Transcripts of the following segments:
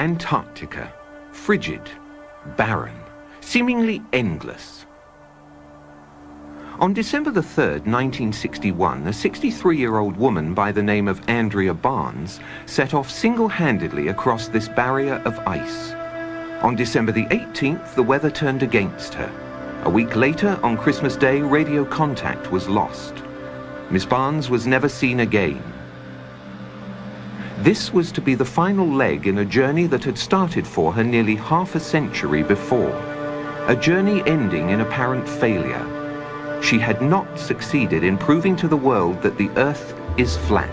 Antarctica, frigid, barren, seemingly endless. On December the 3rd, 1961, a 63-year-old woman by the name of Andrea Barnes set off single-handedly across this barrier of ice. On December the 18th, the weather turned against her. A week later, on Christmas Day, radio contact was lost. Miss Barnes was never seen again. This was to be the final leg in a journey that had started for her nearly half a century before. A journey ending in apparent failure. She had not succeeded in proving to the world that the Earth is flat.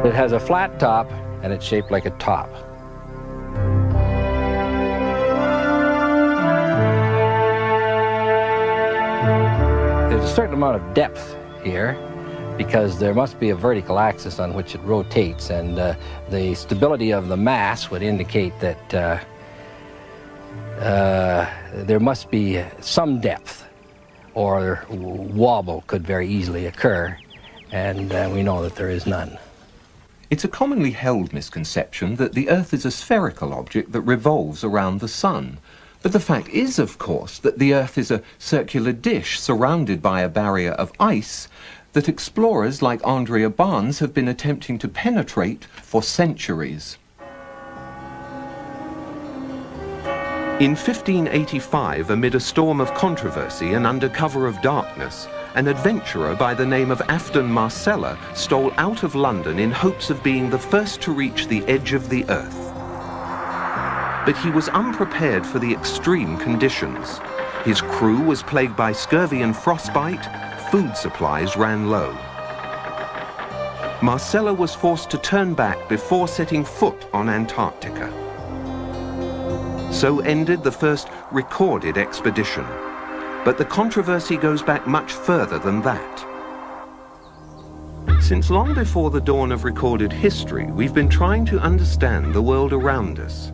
It has a flat top, and it's shaped like a top. There's a certain amount of depth here because there must be a vertical axis on which it rotates, and the stability of the mass would indicate that there must be some depth, or wobble could very easily occur, and we know that there is none. It's a commonly held misconception that the Earth is a spherical object that revolves around the Sun. But the fact is, of course, that the Earth is a circular dish surrounded by a barrier of ice that explorers like Andrea Barnes have been attempting to penetrate for centuries. In 1585, amid a storm of controversy and under cover of darkness, an adventurer by the name of Afton Marcella stole out of London in hopes of being the first to reach the edge of the Earth. But he was unprepared for the extreme conditions. His crew was plagued by scurvy and frostbite. Food supplies ran low. Marcella was forced to turn back before setting foot on Antarctica. So ended the first recorded expedition. But the controversy goes back much further than that. Since long before the dawn of recorded history, we've been trying to understand the world around us.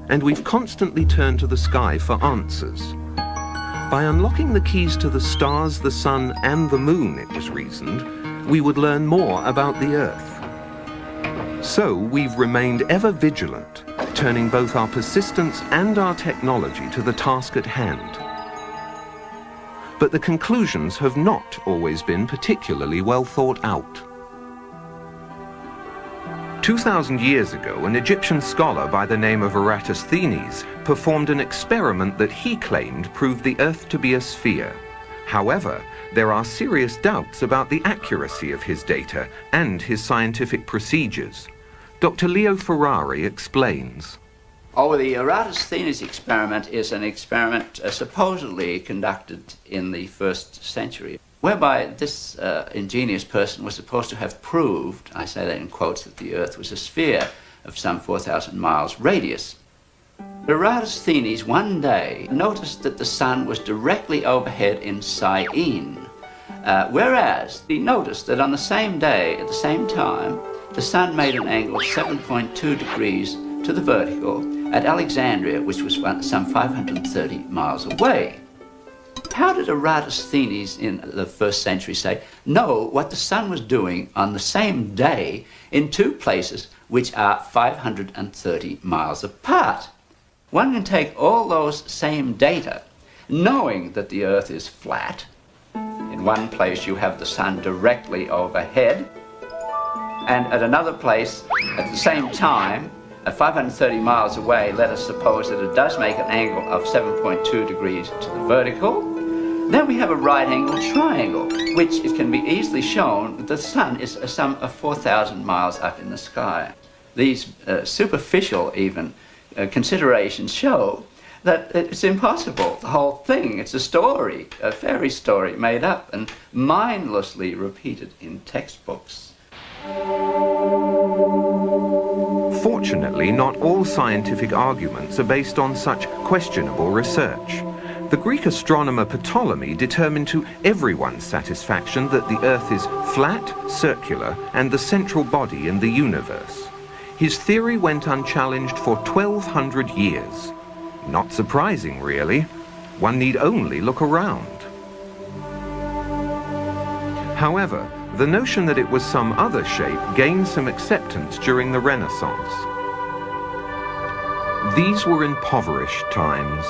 And we've constantly turned to the sky for answers. By unlocking the keys to the stars, the sun, and the moon, it was reasoned, we would learn more about the Earth. So we've remained ever vigilant, turning both our persistence and our technology to the task at hand. But the conclusions have not always been particularly well thought out. 2,000 years ago, an Egyptian scholar by the name of Eratosthenes performed an experiment that he claimed proved the Earth to be a sphere. However, there are serious doubts about the accuracy of his data and his scientific procedures. Dr. Leo Ferrari explains. Oh, the Eratosthenes experiment is an experiment supposedly conducted in the 1st century, whereby this ingenious person was supposed to have proved, I say that in quotes, that the Earth was a sphere of some 4,000 miles radius. Eratosthenes one day noticed that the sun was directly overhead in Syene, whereas he noticed that on the same day, at the same time, the sun made an angle of 7.2 degrees to the vertical at Alexandria, which was some 530 miles away. How did Eratosthenes in the 1st century know what the sun was doing on the same day in two places which are 530 miles apart? One can take all those same data, knowing that the Earth is flat. In one place you have the sun directly overhead, and at another place, at the same time, at 530 miles away, let us suppose that it does make an angle of 7.2 degrees to the vertical. Then we have a right-angled triangle, which it can be easily shown that the sun is some 4,000 miles up in the sky. These superficial, even, considerations show that it's impossible. The whole thing, it's a story, a fairy story made up and mindlessly repeated in textbooks. Fortunately, not all scientific arguments are based on such questionable research. The Greek astronomer Ptolemy determined to everyone's satisfaction that the Earth is flat, circular, and the central body in the universe. His theory went unchallenged for 1,200 years. Not surprising, really. One need only look around. However, the notion that it was some other shape gained some acceptance during the Renaissance. These were impoverished times.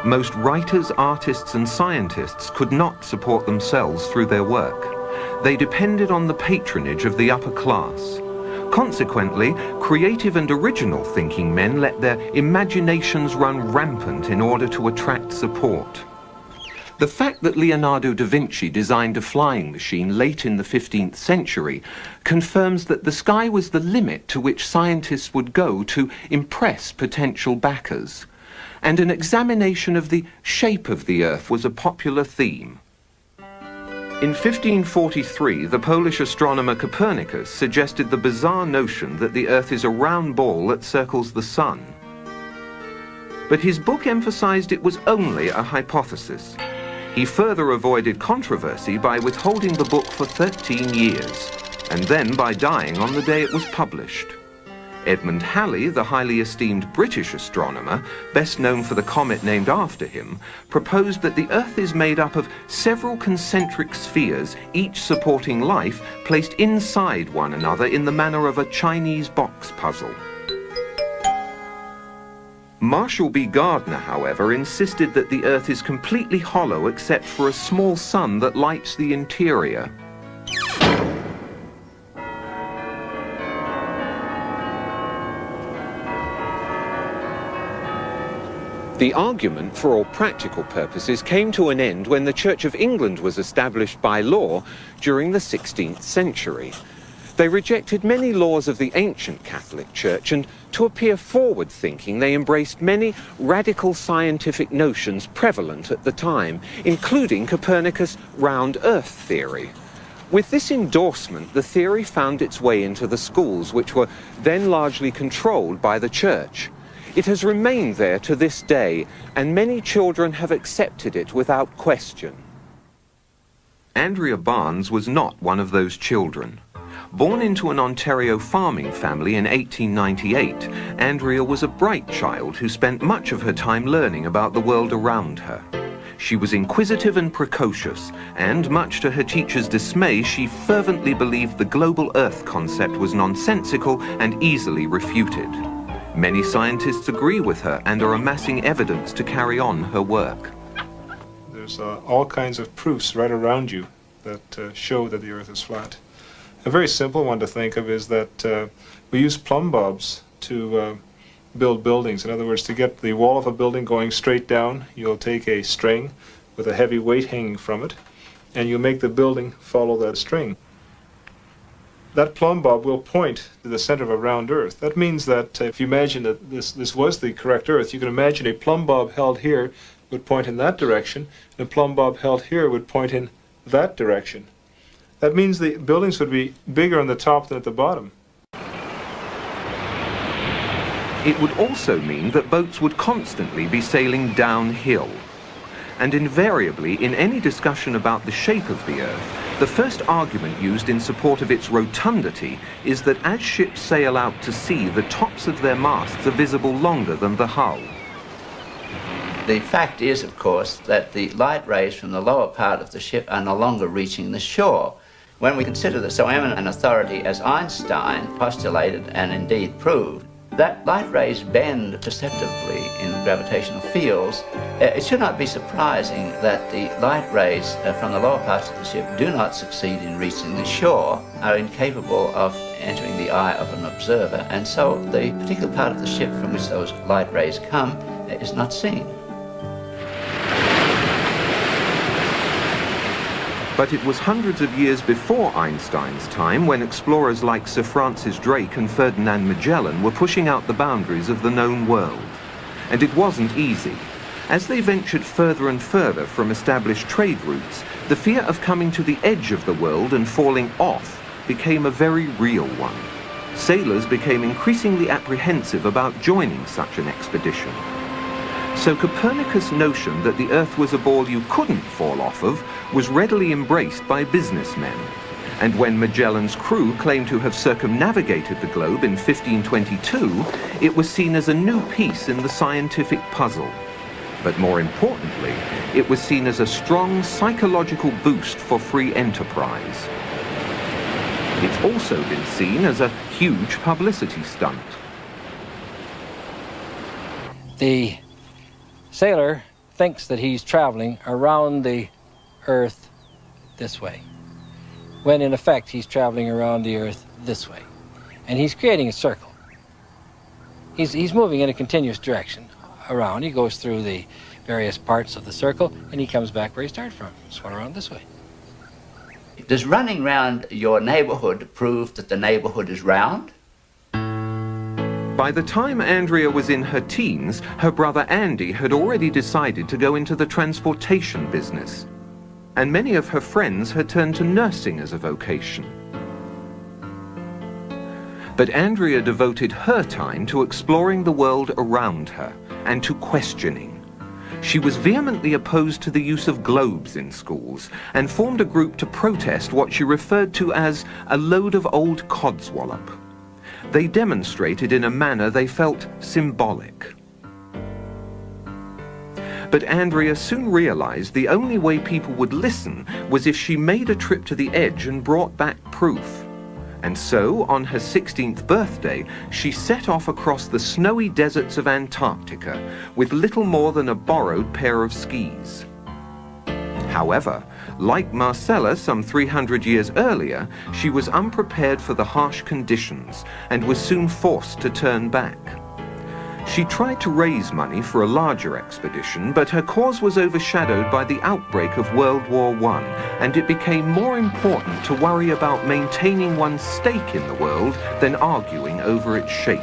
Most writers, artists, and scientists could not support themselves through their work. They depended on the patronage of the upper class. Consequently, creative and original thinking men let their imaginations run rampant in order to attract support. The fact that Leonardo da Vinci designed a flying machine late in the 15th century confirms that the sky was the limit to which scientists would go to impress potential backers. And an examination of the shape of the Earth was a popular theme. In 1543, the Polish astronomer Copernicus suggested the bizarre notion that the Earth is a round ball that circles the Sun. But his book emphasized it was only a hypothesis. He further avoided controversy by withholding the book for 13 years, and then by dying on the day it was published. Edmund Halley, the highly esteemed British astronomer, best known for the comet named after him, proposed that the Earth is made up of several concentric spheres, each supporting life, placed inside one another in the manner of a Chinese box puzzle. Marshall B. Gardner, however, insisted that the Earth is completely hollow except for a small sun that lights the interior. The argument, for all practical purposes, came to an end when the Church of England was established by law during the 16th century. They rejected many laws of the ancient Catholic Church, and to appear forward-thinking, they embraced many radical scientific notions prevalent at the time, including Copernicus' round Earth theory. With this endorsement, the theory found its way into the schools, which were then largely controlled by the Church. It has remained there to this day, and many children have accepted it without question. Andrea Barnes was not one of those children. Born into an Ontario farming family in 1898, Andrea was a bright child who spent much of her time learning about the world around her. She was inquisitive and precocious, and much to her teacher's dismay, she fervently believed the global Earth concept was nonsensical and easily refuted. Many scientists agree with her and are amassing evidence to carry on her work. There's all kinds of proofs right around you that show that the Earth is flat. A very simple one to think of is that we use plumb bobs to build buildings. In other words, to get the wall of a building going straight down, you'll take a string with a heavy weight hanging from it, and you'll make the building follow that string. That plumb bob will point to the center of a round Earth. That means that if you imagine that this was the correct Earth, you can imagine a plumb bob held here would point in that direction, and a plumb bob held here would point in that direction. That means the buildings would be bigger on the top than at the bottom. It would also mean that boats would constantly be sailing downhill. And invariably, in any discussion about the shape of the Earth, the first argument used in support of its rotundity is that as ships sail out to sea, the tops of their masts are visible longer than the hull. The fact is, of course, that the light rays from the lower part of the ship are no longer reaching the shore. When we consider that so eminent an authority as Einstein postulated and indeed proved that light rays bend perceptibly in gravitational fields, it should not be surprising that the light rays from the lower parts of the ship do not succeed in reaching the shore, are incapable of entering the eye of an observer, and so the particular part of the ship from which those light rays come is not seen. But it was hundreds of years before Einstein's time when explorers like Sir Francis Drake and Ferdinand Magellan were pushing out the boundaries of the known world. And it wasn't easy. As they ventured further and further from established trade routes, the fear of coming to the edge of the world and falling off became a very real one. Sailors became increasingly apprehensive about joining such an expedition. So Copernicus' notion that the Earth was a ball you couldn't fall off of was readily embraced by businessmen. And when Magellan's crew claimed to have circumnavigated the globe in 1522, it was seen as a new piece in the scientific puzzle. But more importantly, it was seen as a strong psychological boost for free enterprise. It's also been seen as a huge publicity stunt. The sailor thinks that he's traveling around the Earth this way, when in effect he's traveling around the Earth this way. And he's creating a circle. He's moving in a continuous direction around. He goes through the various parts of the circle, and he comes back where he started from, swung around this way. Does running round your neighborhood prove that the neighborhood is round? By the time Andrea was in her teens, her brother Andy had already decided to go into the transportation business, and many of her friends had turned to nursing as a vocation. But Andrea devoted her time to exploring the world around her and to questioning. She was vehemently opposed to the use of globes in schools and formed a group to protest what she referred to as a load of old codswallop. They demonstrated in a manner they felt symbolic. But Andrea soon realized the only way people would listen was if she made a trip to the edge and brought back proof. And so, on her 16th birthday, she set off across the snowy deserts of Antarctica with little more than a borrowed pair of skis. However, like Marcella some 300 years earlier, she was unprepared for the harsh conditions and was soon forced to turn back. She tried to raise money for a larger expedition, but her cause was overshadowed by the outbreak of World War I, and it became more important to worry about maintaining one's stake in the world than arguing over its shape.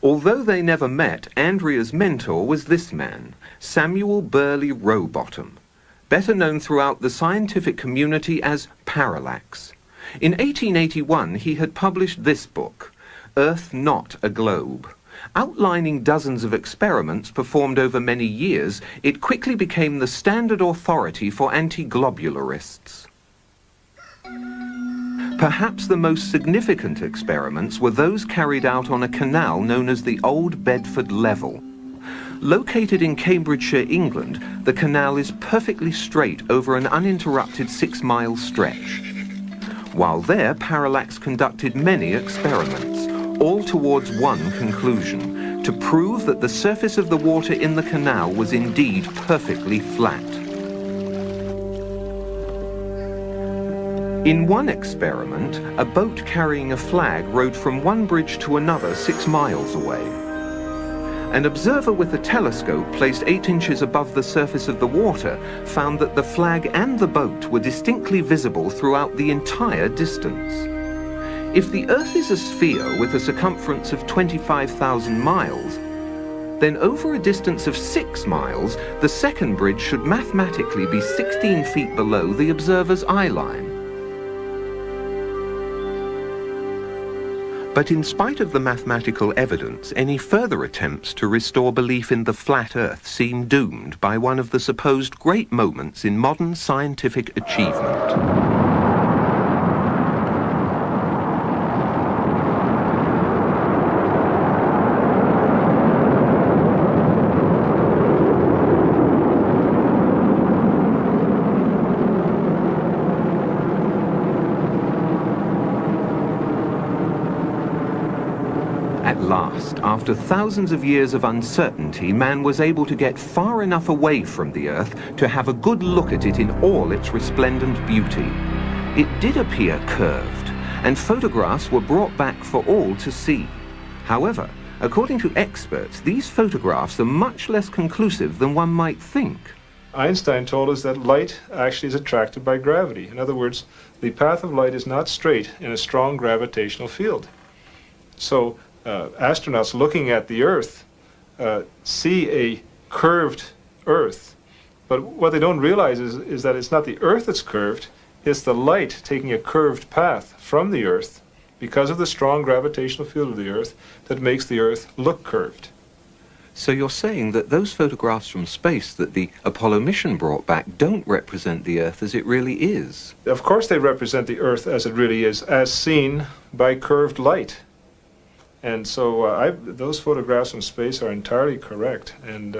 Although they never met, Andrea's mentor was this man, Samuel Burley Rowbottom, better known throughout the scientific community as Parallax. In 1881, he had published this book, Earth Not a Globe. Outlining dozens of experiments performed over many years, it quickly became the standard authority for anti-globularists. Perhaps the most significant experiments were those carried out on a canal known as the Old Bedford Level. Located in Cambridgeshire, England, the canal is perfectly straight over an uninterrupted 6-mile stretch. While there, Parallax conducted many experiments, all towards one conclusion, to prove that the surface of the water in the canal was indeed perfectly flat. In one experiment, a boat carrying a flag rowed from one bridge to another 6 miles away. An observer with a telescope placed 8 inches above the surface of the water found that the flag and the boat were distinctly visible throughout the entire distance. If the Earth is a sphere with a circumference of 25,000 miles, then over a distance of 6 miles, the second bridge should mathematically be 16 feet below the observer's eye line. But in spite of the mathematical evidence, any further attempts to restore belief in the flat Earth seem doomed by one of the supposed great moments in modern scientific achievement. At last, after thousands of years of uncertainty, man was able to get far enough away from the Earth to have a good look at it in all its resplendent beauty. It did appear curved, and photographs were brought back for all to see. However, according to experts, these photographs are much less conclusive than one might think. Einstein told us that light actually is attracted by gravity. In other words, the path of light is not straight in a strong gravitational field. So, astronauts looking at the Earth see a curved Earth, but what they don't realize is that it's not the Earth that's curved, it's the light taking a curved path from the Earth because of the strong gravitational field of the Earth that makes the Earth look curved. So you're saying that those photographs from space that the Apollo mission brought back don't represent the Earth as it really is? Of course they represent the Earth as it really is, as seen by curved light. And so those photographs from space are entirely correct. And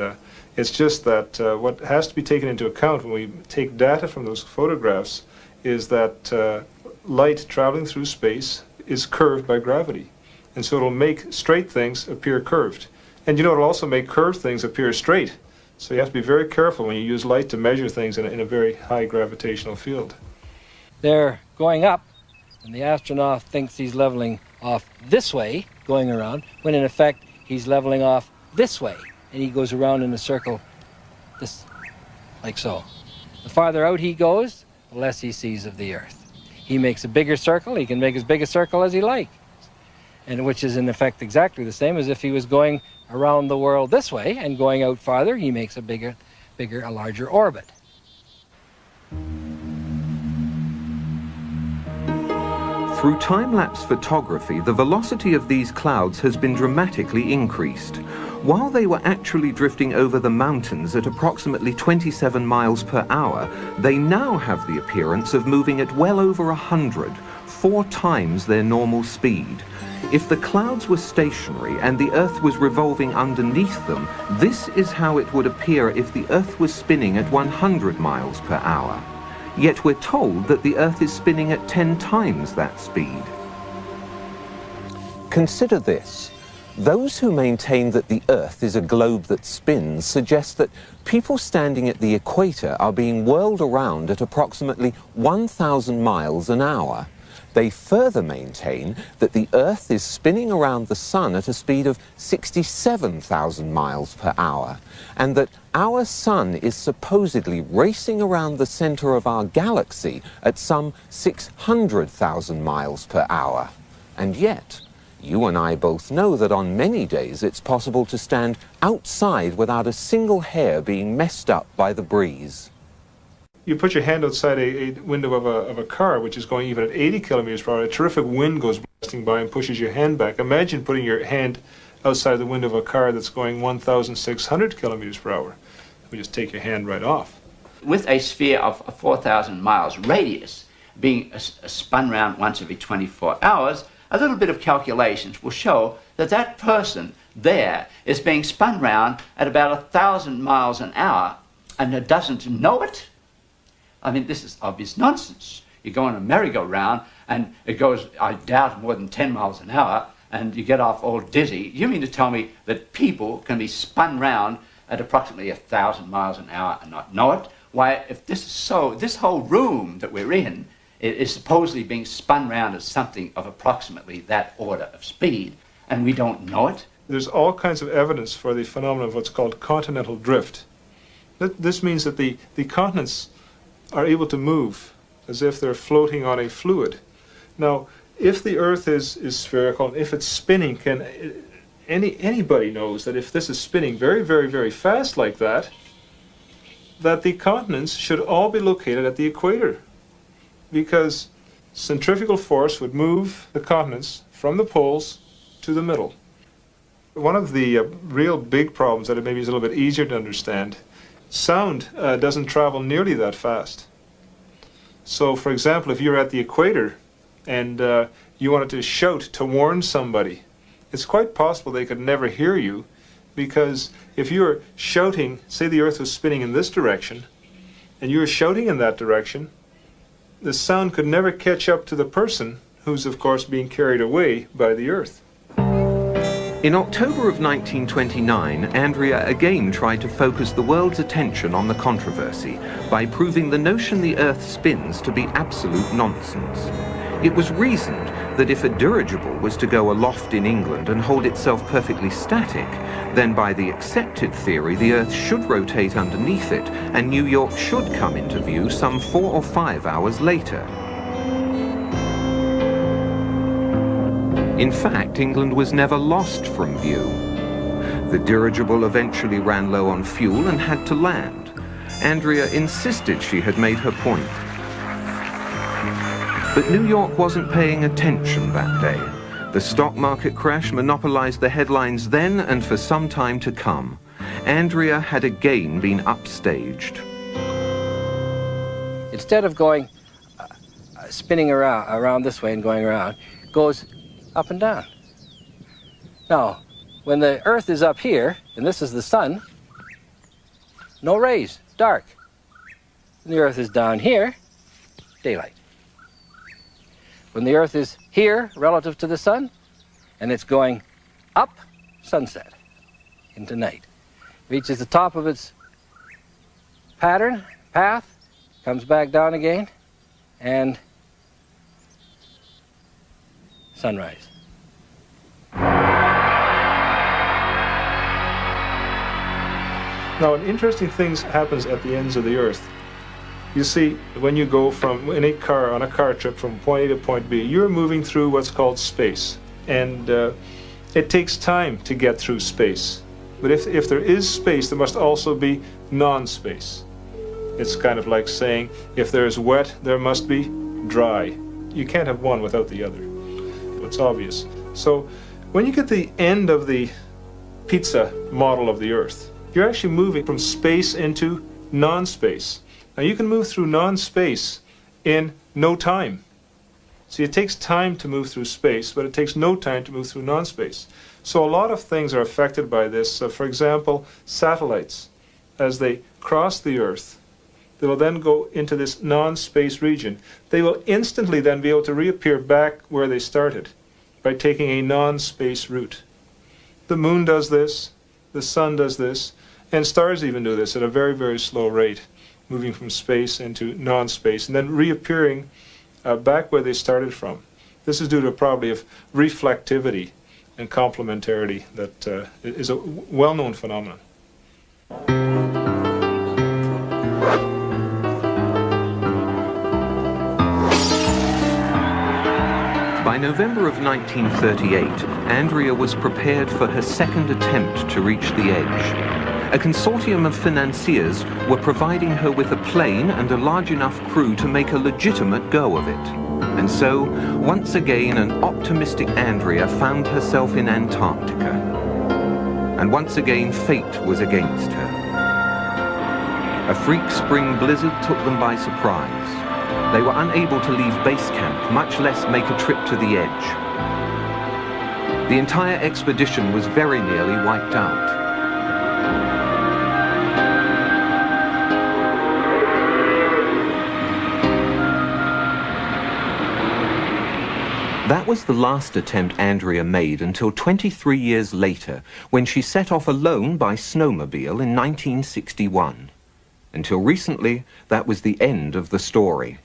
It's just that what has to be taken into account when we take data from those photographs is that light traveling through space is curved by gravity. And so it'll make straight things appear curved. And you know, it'll also make curved things appear straight. So you have to be very careful when you use light to measure things in a very high gravitational field. They're going up, and the astronaut thinks he's leveling off this way, going around, when in effect he's leveling off this way, and he goes around in a circle, this, like so. The farther out he goes, the less he sees of the Earth. He makes a bigger circle, he can make as big a circle as he likes, and which is in effect exactly the same as if he was going around the world this way, and going out farther, he makes a larger orbit. Through time-lapse photography, the velocity of these clouds has been dramatically increased. While they were actually drifting over the mountains at approximately 27 miles per hour, they now have the appearance of moving at well over 100, 4 times their normal speed. If the clouds were stationary and the Earth was revolving underneath them, this is how it would appear if the Earth was spinning at 100 miles per hour. Yet we're told that the Earth is spinning at 10 times that speed. Consider this. Those who maintain that the Earth is a globe that spins suggest that people standing at the equator are being whirled around at approximately 1,000 miles an hour. They further maintain that the Earth is spinning around the Sun at a speed of 67,000 miles per hour, and that our Sun is supposedly racing around the center of our galaxy at some 600,000 miles per hour. And yet, you and I both know that on many days it's possible to stand outside without a single hair being messed up by the breeze. You put your hand outside a window of a car which is going even at 80 kilometers per hour, a terrific wind goes blasting by and pushes your hand back. Imagine putting your hand outside the window of a car that's going 1,600 kilometers per hour. We just take your hand right off. With a sphere of 4,000 miles radius being spun round once every 24 hours, a little bit of calculations will show that that person there is being spun round at about 1,000 miles an hour and doesn't know it. I mean, this is obvious nonsense. You go on a merry-go-round and it goes, I doubt, more than 10 miles an hour, and you get off all dizzy. You mean to tell me that people can be spun round at approximately 1,000 miles an hour and not know it? Why, if this is so, this whole room that we're in is supposedly being spun round at something of approximately that order of speed, and we don't know it? There's all kinds of evidence for the phenomenon of what's called continental drift. This means that the continents are able to move as if they're floating on a fluid. Now, if the Earth is spherical, if it's spinning, anybody knows that if this is spinning very, very, very fast like that, that the continents should all be located at the equator, because centrifugal force would move the continents from the poles to the middle. One of the real big problems that maybe is a little bit easier to understand, sound doesn't travel nearly that fast. So, for example, if you're at the equator and you wanted to shout to warn somebody, it's quite possible they could never hear you, because if you're shouting, say the Earth was spinning in this direction, and you were shouting in that direction, the sound could never catch up to the person who's, of course, being carried away by the Earth. In October of 1929, Andrea again tried to focus the world's attention on the controversy by proving the notion the Earth spins to be absolute nonsense. It was reasoned that if a dirigible was to go aloft in England and hold itself perfectly static, then by the accepted theory the Earth should rotate underneath it and New York should come into view some 4 or 5 hours later. In fact, England was never lost from view. The dirigible eventually ran low on fuel and had to land. Andrea insisted she had made her point. But New York wasn't paying attention that day. The stock market crash monopolized the headlines then and for some time to come. Andrea had again been upstaged. Instead of going, spinning around this way and going around, goes up and down. Now, when the Earth is up here, and this is the Sun, no rays, dark. When the Earth is down here, daylight. When the Earth is here relative to the sun, and it's going up, sunset, into night. Reaches the top of its path, comes back down again, and sunrise. Now, an interesting thing happens at the ends of the Earth. You see, when you go from on a car trip from point A to point B, you're moving through what's called space, and it takes time to get through space. But if there is space, there must also be non-space. It's kind of like saying, if there is wet, there must be dry. You can't have one without the other. It's obvious. So when you get the end of the pizza model of the Earth, you're actually moving from space into non-space. Now you can move through non-space in no time. See, it takes time to move through space, but it takes no time to move through non-space. So a lot of things are affected by this. So for example, satellites, as they cross the Earth, they will then go into this non-space region. They will instantly then be able to reappear back where they started by taking a non-space route. The moon does this, the sun does this, and stars even do this at a very, very slow rate, moving from space into non-space and then reappearing back where they started from. This is due to a property of reflectivity and complementarity that is a well-known phenomenon. By November of 1938, Andrea was prepared for her second attempt to reach the edge. A consortium of financiers were providing her with a plane and a large enough crew to make a legitimate go of it. And so, once again, an optimistic Andrea found herself in Antarctica. And once again, fate was against her. A freak spring blizzard took them by surprise. They were unable to leave base camp, much less make a trip to the edge. The entire expedition was very nearly wiped out. That was the last attempt Andrea made until 23 years later, when she set off alone by snowmobile in 1961. Until recently, that was the end of the story.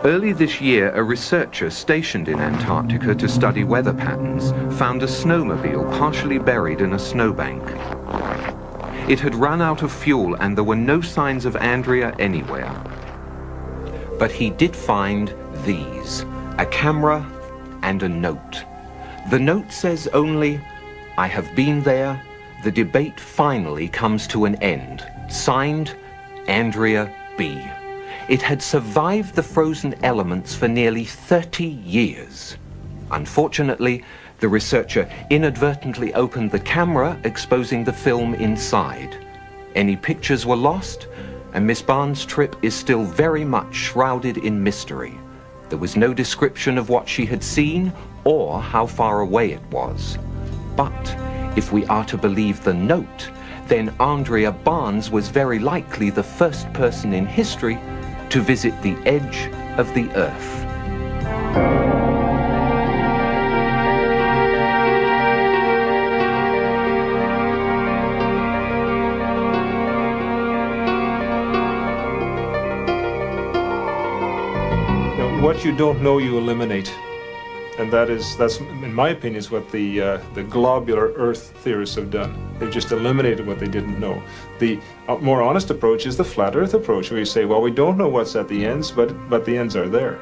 Early this year, a researcher stationed in Antarctica to study weather patterns found a snowmobile partially buried in a snowbank. It had run out of fuel and there were no signs of Andrea anywhere. But he did find these, a camera and a note. The note says only, "I have been there. The debate finally comes to an end. Signed, Andrea B." It had survived the frozen elements for nearly 30 years. Unfortunately, the researcher inadvertently opened the camera, exposing the film inside. Any pictures were lost, and Miss Barnes' trip is still very much shrouded in mystery. There was no description of what she had seen or how far away it was. But if we are to believe the note, then Andrea Barnes was very likely the first person in history to visit the edge of the Earth. Now, what you don't know, you eliminate. And that's in my opinion, is what the globular Earth theorists have done. They've just eliminated what they didn't know. The more honest approach is the flat Earth approach, where you say, well, we don't know what's at the ends, but the ends are there.